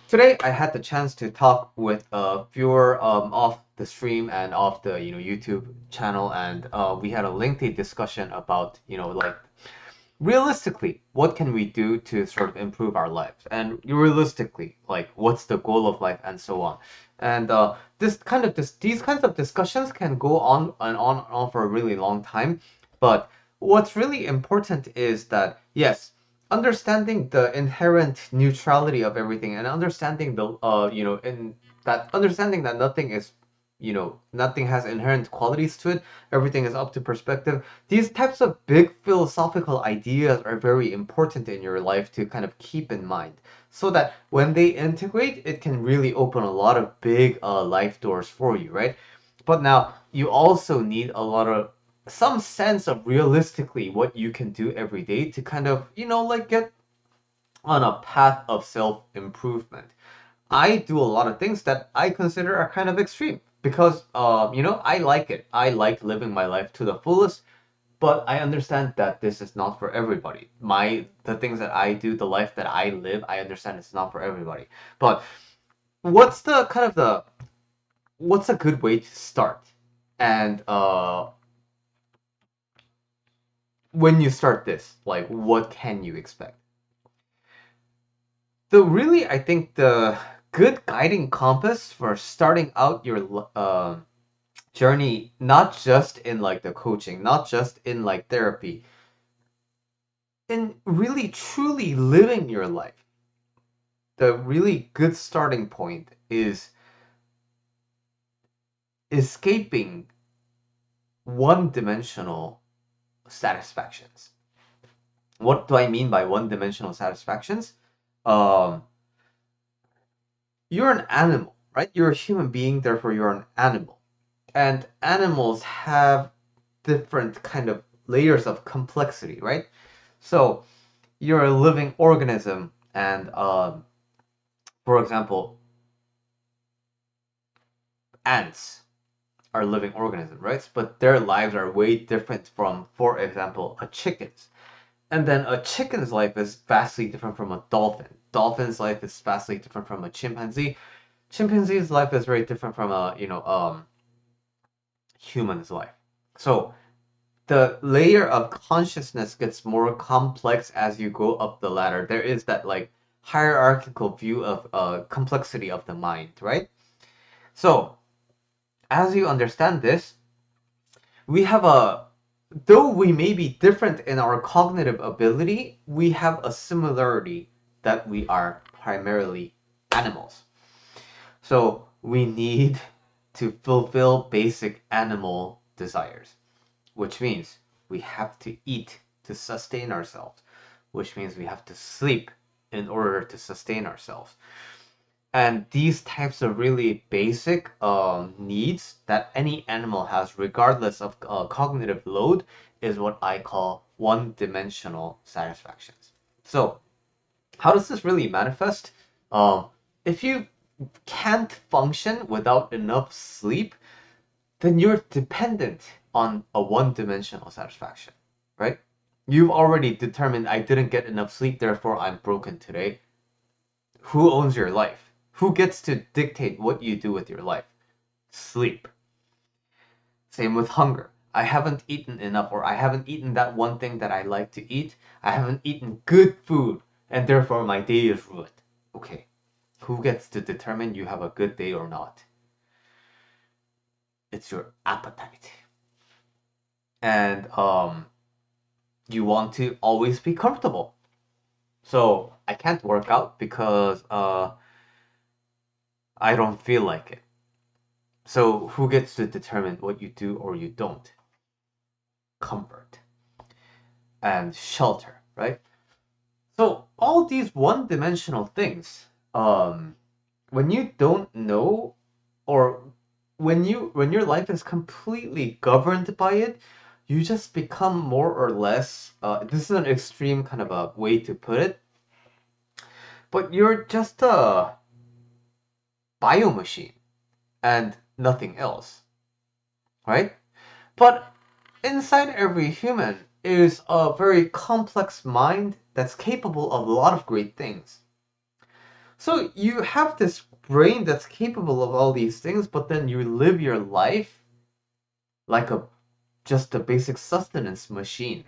Today I had the chance to talk with a viewer off the stream and off the YouTube channel, and we had a lengthy discussion about like realistically what can we do to sort of improve our lives, and realistically like what's the goal of life and so on. And these kinds of discussions can go on and on for a really long time, but what's really important is that yes, understanding the inherent neutrality of everything and understanding the in that understanding that nothing is nothing has inherent qualities to it, everything is up to perspective. These types of big philosophical ideas are very important in your life to kind of keep in mind, so that when they integrate, it can really open a lot of big life doors for you, right? But now you also need a lot of some sense of realistically what you can do every day to kind of like get on a path of self improvement. I do a lot of things that I consider are kind of extreme because I like it. I like living my life to the fullest, but I understand that this is not for everybody. The things that I do, the life that I live, I understand it's not for everybody. But what's the kind of the what's a good way to start? And when you start this, like what can you expect? I think the good guiding compass for starting out your journey, not just in like the coaching, not just in like therapy, in really truly living your life, the really good starting point is escaping one dimensional satisfactions. What do I mean by one dimensional satisfactions? Um, you're an animal, right? You're a human being, therefore you're an animal. And animals have different kind of layers of complexity, right? So you're a living organism, and for example, ants are living organisms, right? But their lives are way different from, for example, a chicken's. And then a chicken's life is vastly different from a dolphin. Dolphin's life is vastly different from a chimpanzee. Chimpanzee's life is very different from a human's life. So the layer of consciousness gets more complex as you go up the ladder. There is that like hierarchical view of complexity of the mind, right? So as you understand this, we have a though we may be different in our cognitive ability, we have a similarity that we are primarily animals. So we need to fulfill basic animal desires, which means we have to eat to sustain ourselves, which means we have to sleep in order to sustain ourselves. And these types of really basic needs that any animal has, regardless of cognitive load, is what I call one-dimensional satisfactions. So, how does this really manifest? If you can't function without enough sleep, then you're dependent on a one-dimensional satisfaction, right? You've already determined I didn't get enough sleep, therefore I'm broken today. Who owns your life? Who gets to dictate what you do with your life? Sleep. Same with hunger. I haven't eaten enough, or I haven't eaten that one thing that I like to eat. I haven't eaten good food, and therefore my day is ruined. Okay, who gets to determine you have a good day or not? It's your appetite. And you want to always be comfortable. So I can't work out because I don't feel like it. So who gets to determine what you do or you don't? Comfort and shelter, right? So all these one-dimensional things, when you don't know, or when your life is completely governed by it, you just become more or less. This is an extreme kind of a way to put it, but you're just a biomachine and nothing else, right? But inside every human is a very complex mind that's capable of a lot of great things. So you have this brain that's capable of all these things, but then you live your life like a just a basic sustenance machine.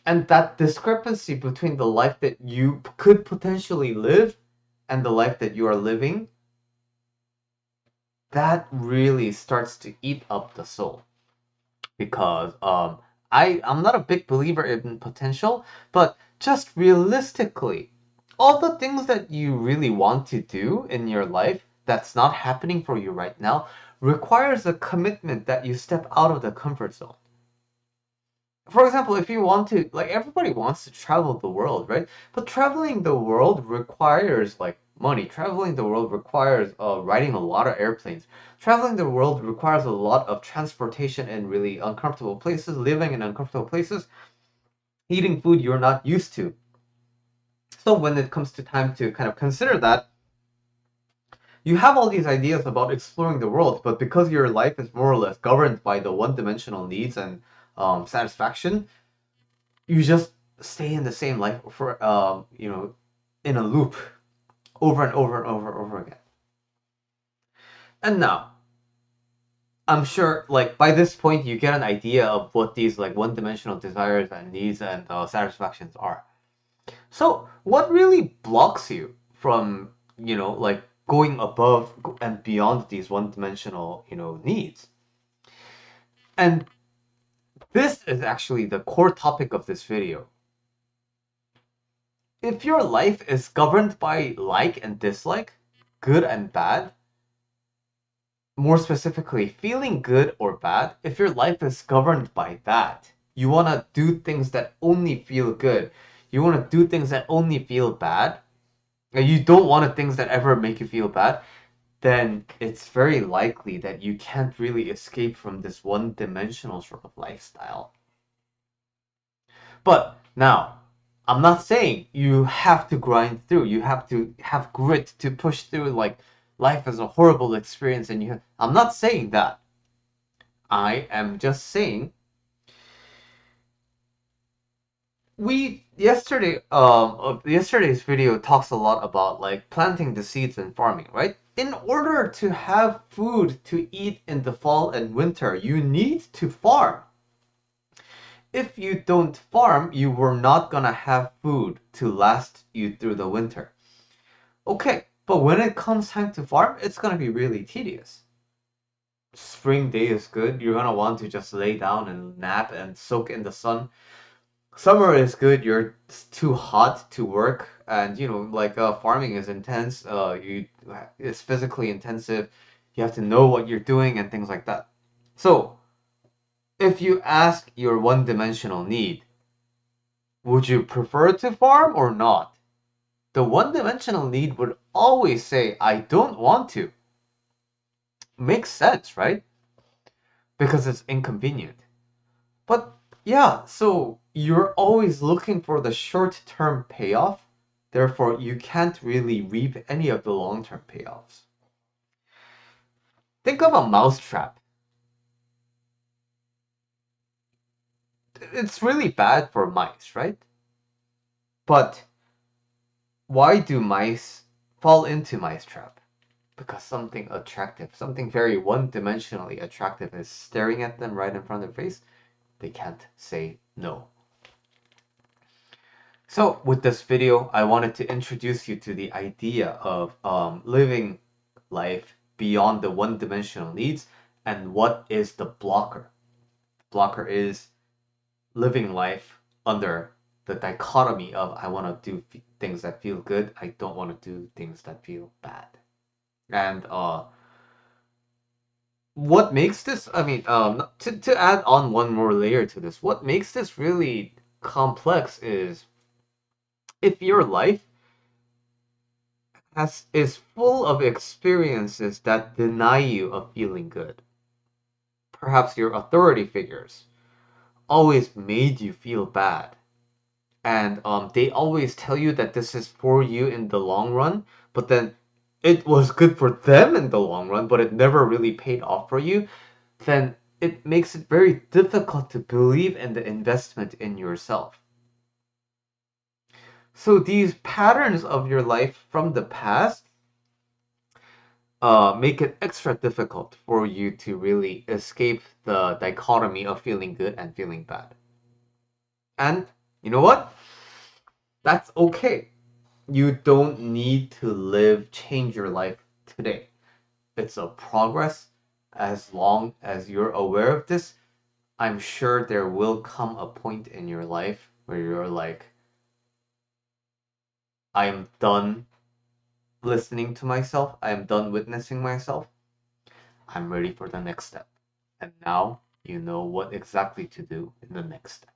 And that discrepancy between the life that you could potentially live and the life that you are living, that really starts to eat up the soul. Because I'm not a big believer in potential, but just realistically, all the things that you really want to do in your life that's not happening for you right now requires a commitment that you step out of the comfort zone. For example, if you want to, like, everybody wants to travel the world, right? But traveling the world requires like money. Traveling the world requires riding a lot of airplanes. Traveling the world requires a lot of transportation in really uncomfortable places, living in uncomfortable places, eating food you're not used to. So when it comes to time to kind of consider that, you have all these ideas about exploring the world, but because your life is more or less governed by the one-dimensional needs and satisfaction, you just stay in the same life for in a loop over and over and over and over again. And now, I'm sure like by this point you get an idea of what these like one-dimensional desires and needs and satisfactions are. So what really blocks you from like going above and beyond these one-dimensional needs? And this is actually the core topic of this video. If your life is governed by like and dislike, good and bad, more specifically, feeling good or bad, if your life is governed by that, you want to do things that only feel good, you want to do things that only feel bad, and you don't want to things that ever make you feel bad, then it's very likely that you can't really escape from this one dimensional sort of lifestyle. But now, I'm not saying you have to grind through. You have to have grit to push through like life is a horrible experience and I'm not saying that. I am just saying yesterday's video talks a lot about like planting the seeds and farming, right? In order to have food to eat in the fall and winter, you need to farm. If you don't farm, you were not gonna have food to last you through the winter. Okay, but when it comes time to farm, it's gonna be really tedious. Spring day is good. You're gonna want to just lay down and nap and soak in the sun. Summer is good. It's too hot to work, and like farming is intense. It's physically intensive. You have to know what you're doing and things like that. So, if you ask your one-dimensional need, would you prefer to farm or not? The one-dimensional need would always say, I don't want to. Makes sense, right? Because it's inconvenient. But yeah, so you're always looking for the short-term payoff. Therefore, you can't really reap any of the long-term payoffs. Think of a mousetrap. It's really bad for mice, right? But why do mice fall into mice trap? Because something attractive, something very one-dimensionally attractive is staring at them right in front of their face. They can't say no. So with this video, I wanted to introduce you to the idea of living life beyond the one-dimensional needs and what is the blocker. The blocker is living life under the dichotomy of I want to do things that feel good, I don't want to do things that feel bad. And what makes this, I mean, to add on one more layer to this, what makes this really complex is if your life is full of experiences that deny you of feeling good. Perhaps your authority figures always made you feel bad, and they always tell you that this is for you in the long run, but then it was good for them in the long run, but it never really paid off for you. Then it makes it very difficult to believe in the investment in yourself. So these patterns of your life from the past make it extra difficult for you to really escape the dichotomy of feeling good and feeling bad. And you know what? That's okay. You don't need to change your life today. It's a progress. As long as you're aware of this, I'm sure there will come a point in your life where you're like, I am done listening to myself. I am done witnessing myself. I'm ready for the next step. And now you know what exactly to do in the next step.